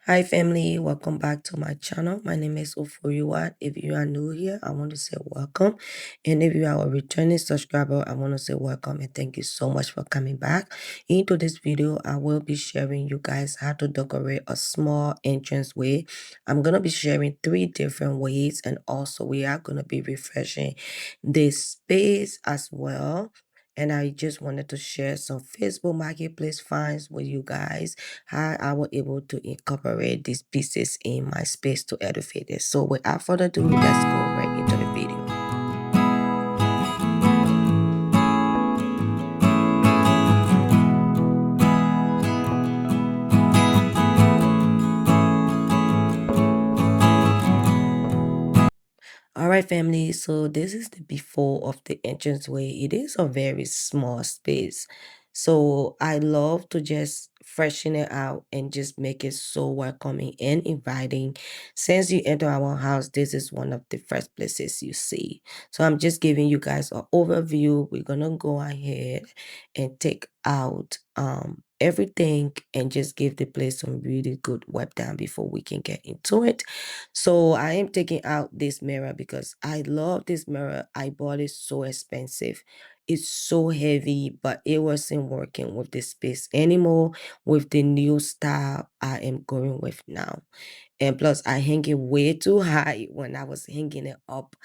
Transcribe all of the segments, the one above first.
Hi family, welcome back to my channel. My name is Oforiwa. If you are new here, I want to say welcome. And if you are a returning subscriber, I want to say welcome and thank you so much for coming back. Into this video, I will be sharing you guys how to decorate a small entrance way. I'm going to be sharing 3 different ways, and also we are going to be refreshing this space as well. And I just wanted to share some Facebook Marketplace finds with you guys, how I was able to incorporate these pieces in my space to elevate it. So without further ado, let's go right into the video. All right, family. So this is the before of the entranceway. It is a very small space. So I love to just freshen it out and just make it so welcoming and inviting. Since you enter our house, this is one of the first places you see. So I'm just giving you guys an overview. We're gonna go ahead and take out everything and just give the place some really good wipe down before we can get into it. So I am taking out this mirror because I love this mirror. I bought it so expensive. It's so heavy, but it wasn't working with this space anymore with the new style I am going with now. And plus, I hang it way too high when I was hanging it up.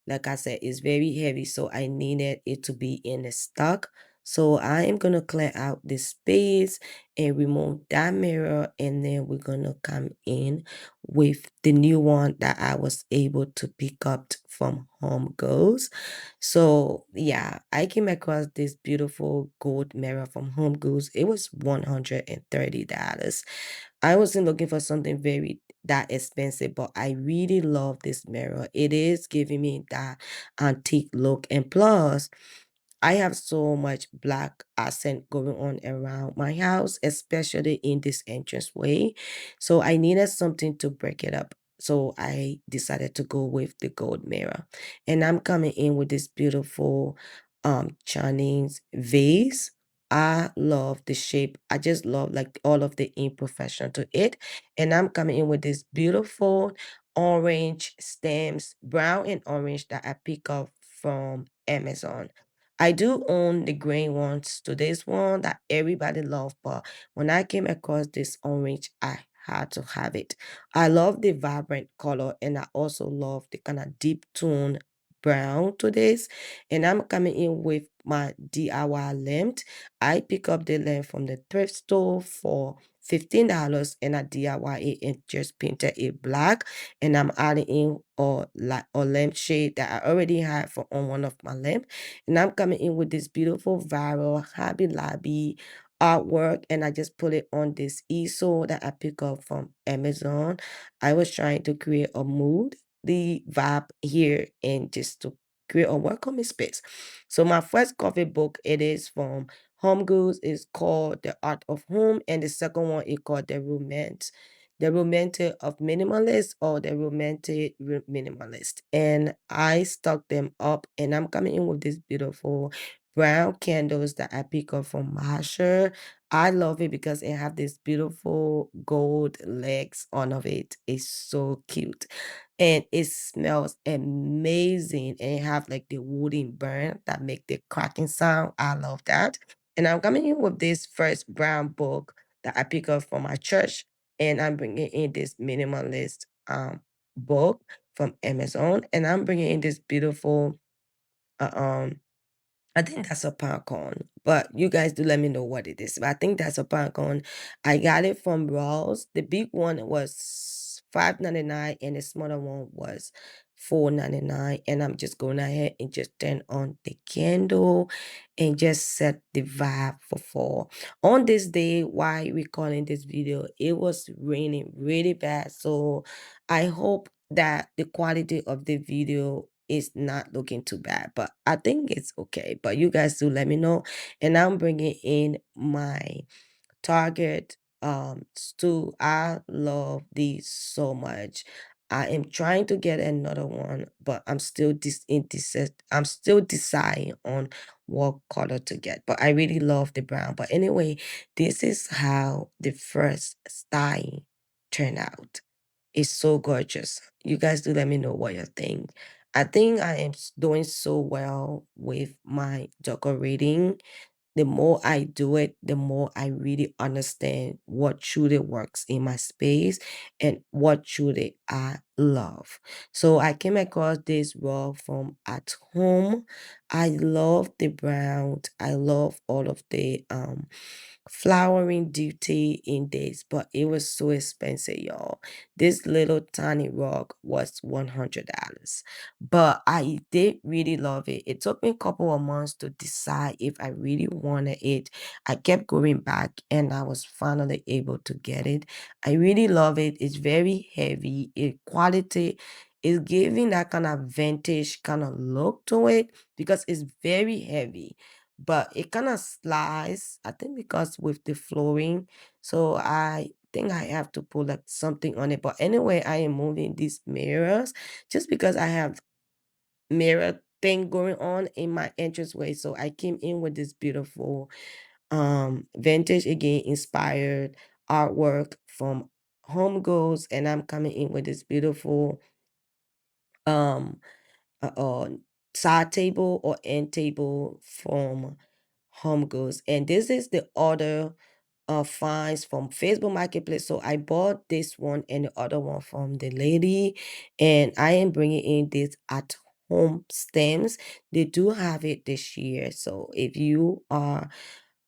Like I said, it's very heavy, so I needed it to be in the stock. So I am going to clear out this space and remove that mirror, and then we're going to come in with the new one that I was able to pick up from Home Goods. So yeah, I came across this beautiful gold mirror from Home Goods. It was $130. I wasn't looking for something very that expensive, but I really love this mirror. It is giving me that antique look, and plus I have so much black accent going on around my house, especially in this entranceway. So I needed something to break it up. So I decided to go with the gold mirror. And I'm coming in with this beautiful Chinese vase. I love the shape. I just love like all of the imperfection to it. And I'm coming in with this beautiful orange stems, brown and orange, that I pick up from Amazon. I do own the green ones to this one that everybody love, but when I came across this orange, I had to have it. I love the vibrant color, and I also love the kind of deep tone brown to this. And I'm coming in with my DIY lamp. I pick up the lamp from the thrift store for $15, and I DIY it and just painted it black. And I'm adding in a lampshade that I already had for on one of my lamp. And I'm coming in with this beautiful viral Hobby Lobby artwork, and I just put it on this easel that I pick up from Amazon. I was trying to create a mood, the vibe here, and just to create a welcoming space. So my first coffee book, it is from Home Goods, is called The Art of Home, and the second one is called The Romantic of Minimalist, or The Romantic Minimalist. And I stuck them up, and I'm coming in with this beautiful brown candles that I pick up from Marsha. I love it because it have this beautiful gold legs on of it. It's so cute. And it smells amazing. And it have like the wooden burn that make the cracking sound. I love that. And I'm coming in with this first brown book that I pick up from my church, and I'm bringing in this minimalist book from Amazon, and I'm bringing in this beautiful uh, um I think that's a popcorn, but you guys do let me know what it is. But I think that's a popcorn. I got it from Ross. The big one was $5.99 and the smaller one was $4.99. And I'm just going ahead and just turn on the candle and just set the vibe for fall. On this day, while recording this video, it was raining really bad. So I hope that the quality of the video is not looking too bad, but I think it's okay. But you guys do let me know. And I'm bringing in my Target stool. I love these so much. I am trying to get another one, but I'm still I'm still deciding on what color to get. But I really love the brown. But anyway, this is how the first style turn out. It's so gorgeous. You guys do let me know what you think. I think I am doing so well with my decorating. The more I do it, the more I really understand what truly works in my space and what truly I love. So I came across this rug from at home. I love the brown. I love all of the flowering duty in this, but it was so expensive, y'all. This little tiny rug was $100, but I did really love it. It took me a couple of months to decide if I really wanted it. I kept going back and I was finally able to get it. I really love it. It's very heavy. It quality is giving that kind of vintage kind of look to it because it's very heavy, but it kind of slides. I think because with the flooring, so I think I have to put like something on it. But anyway, I am moving these mirrors just because I have mirror thing going on in my entranceway. So I came in with this beautiful vintage again inspired artwork from Home Goods, and I'm coming in with this beautiful um uh, side table or end table from Home Goods. And this is the order finds from Facebook Marketplace. So I bought this one and the other one from the lady, and I am bringing in this at home stems. They do have it this year. So if you are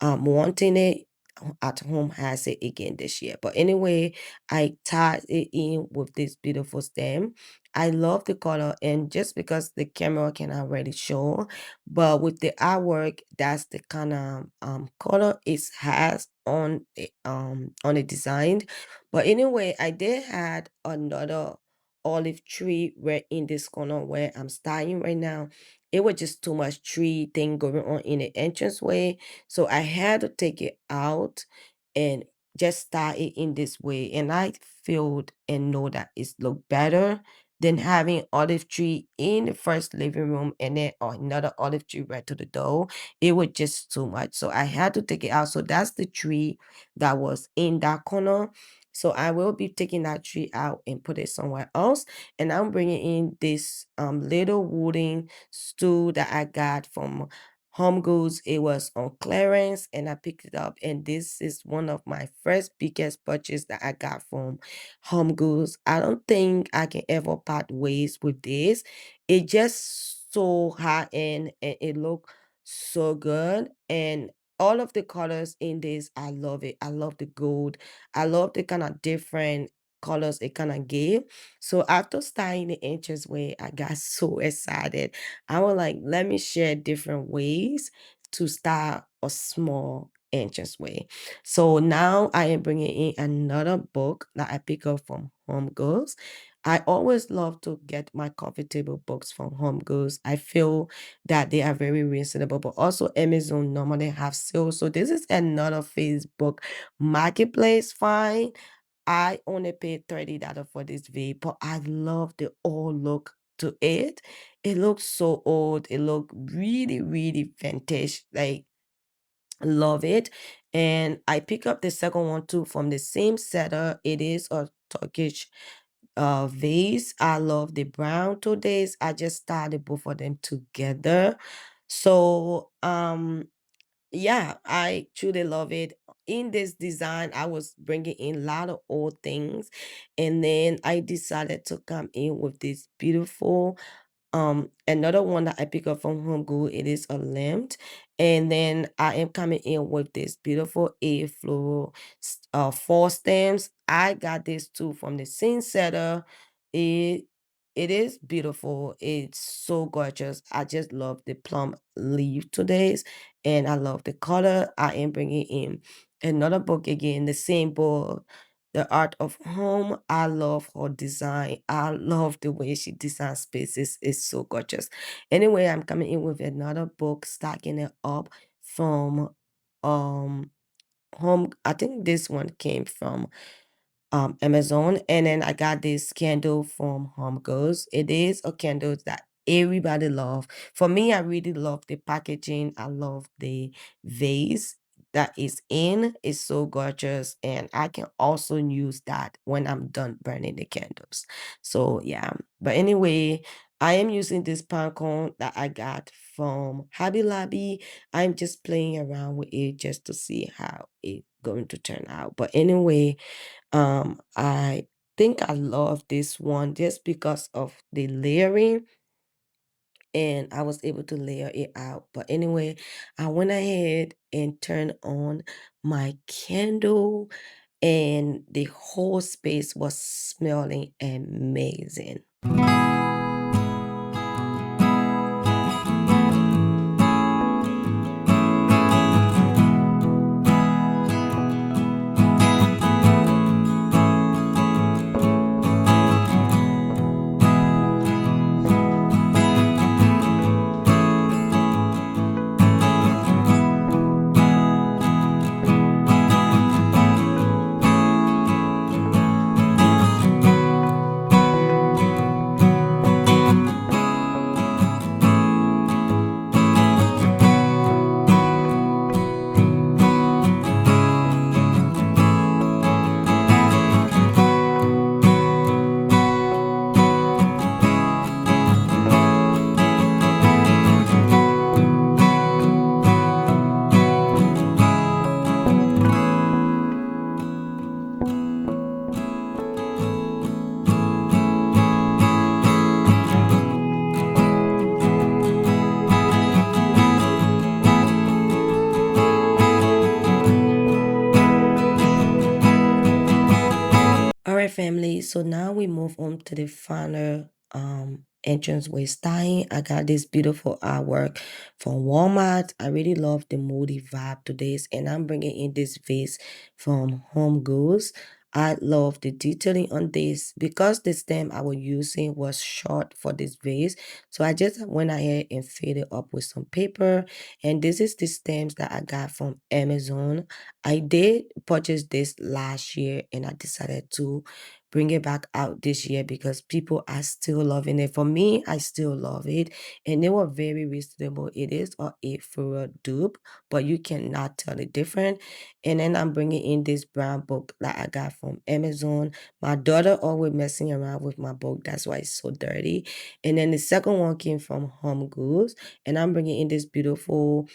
wanting it, at home has it again this year. But anyway, I tied it in with this beautiful stem. I love the color, and just because the camera can already show, but with the artwork, that's the kind of color it has on the design. But anyway, I did had another olive tree where in this corner where I'm styling right now. It was just too much tree thing going on in the entranceway, so I had to take it out and just start it in this way. And I feel and know that it's look better than having olive tree in the first living room and then another olive tree right to the door. It was just too much. So I had to take it out. So that's the tree that was in that corner. So I will be taking that tree out and put it somewhere else. And I'm bringing in this little wooden stool that I got from Home Goods. It was on clearance and I picked it up. And this is one of my first biggest purchase that I got from Home Goods. I don't think I can ever part ways with this. It just so high end and it look so good. And all of the colors in this, I love it. I love the gold. I love the kind of different colors it kind of gave. So after starting the inches way, I got so excited. I was like, let me share different ways to start a small entranceway. So now I am bringing in another book that I pick up from Home Goods. I always love to get my coffee table books from Home Goods. I feel that they are very reasonable, but also Amazon normally have sales. So this is another Facebook Marketplace find. I only paid $30 for this vape, but I love the old look to it. It looks so old. It look really, really vintage. Like love it. And I pick up the second one too from the same seller. It is a Turkish vase. I love the brown two days. I just started both of them together. So yeah, I truly love it. In this design, I was bringing in a lot of old things, and then I decided to come in with this beautiful another one that I pick up from Home Goods. It is a lamp, and then I am coming in with this beautiful A floral four stems. I got this too from the scene setter. It it is beautiful. It's so gorgeous. I just love the plum leaf today's, and I love the color. I am bringing in another book again, the same book, The Art of Home. I love her design. I love the way she designs spaces. It's so gorgeous. Anyway, I'm coming in with another book, stacking it up from um home. I think this one came from Amazon, and then I got this candle from Home Goods. It is a candle that everybody love. For me, I really love the packaging. I love the vase. that is in is so gorgeous, and I can also use that when I'm done burning the candles. So yeah, but anyway, I am using this pine cone that I got from Hobby Lobby. I'm just playing around with it just to see how it's going to turn out. But anyway, I think I love this one just because of the layering, and I was able to layer it out. But anyway, I went ahead and turned on my candle, and the whole space was smelling amazing. All right, family. So now we move on to the final entranceway styling. I got this beautiful artwork from Walmart. I really love the moody vibe to this, and I'm bringing in this vase from Home Goods. I love the detailing on this because the stem I was using was short for this vase. So I just went ahead and filled it up with some paper. And this is the stems that I got from Amazon. I did purchase this last year, and I decided to bring it back out this year because people are still loving it. For me, I still love it, and they were very reasonable. It is a 8 fluoro dupe, but you cannot tell the difference. And then I'm bringing in this brown book that I got from Amazon. My daughter always messing around with my book. That's why it's so dirty. And then the second one came from Home Goods, and I'm bringing in this beautiful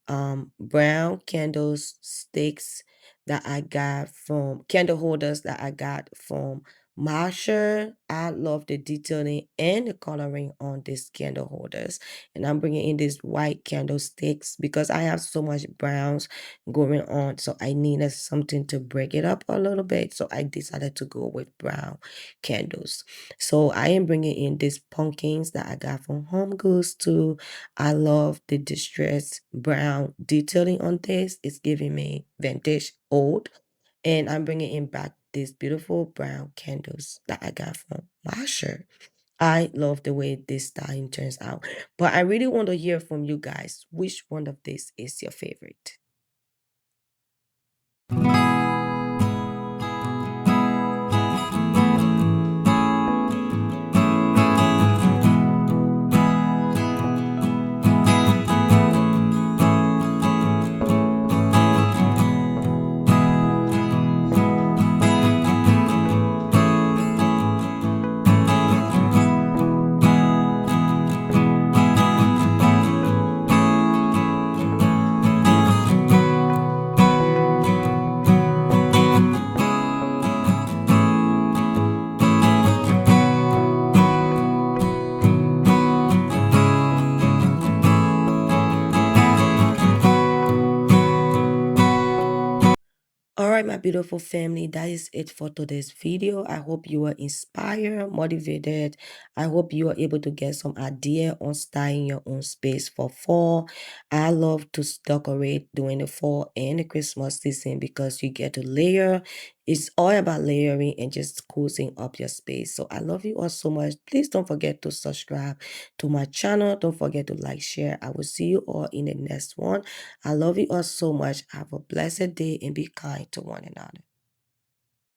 brown candlesticks that I got from candle holders that I got from Marsha. I love the detailing and the coloring on these candle holders. And I'm bringing in these white candlesticks because I have so much browns going on. So I needed something to break it up a little bit. So I decided to go with brown candles. So I am bringing in these pumpkins that I got from Home Goods too. I love the distressed brown detailing on this. It's giving me vintage old. And I'm bringing in back these beautiful brown candles that I got from Marsha. I love the way this styling turns out. But I really want to hear from you guys. Which one of these is your favorite? All right, my beautiful family, that is it for today's video. I hope you were inspired, motivated. I hope you are able to get some idea on styling your own space for fall. I love to decorate during the fall and the Christmas season because you get to layer. It's all about layering and just cozying up your space. So I love you all so much. Please don't forget to subscribe to my channel. Don't forget to like, share. I will see you all in the next one. I love you all so much. Have a blessed day and be kind to one another.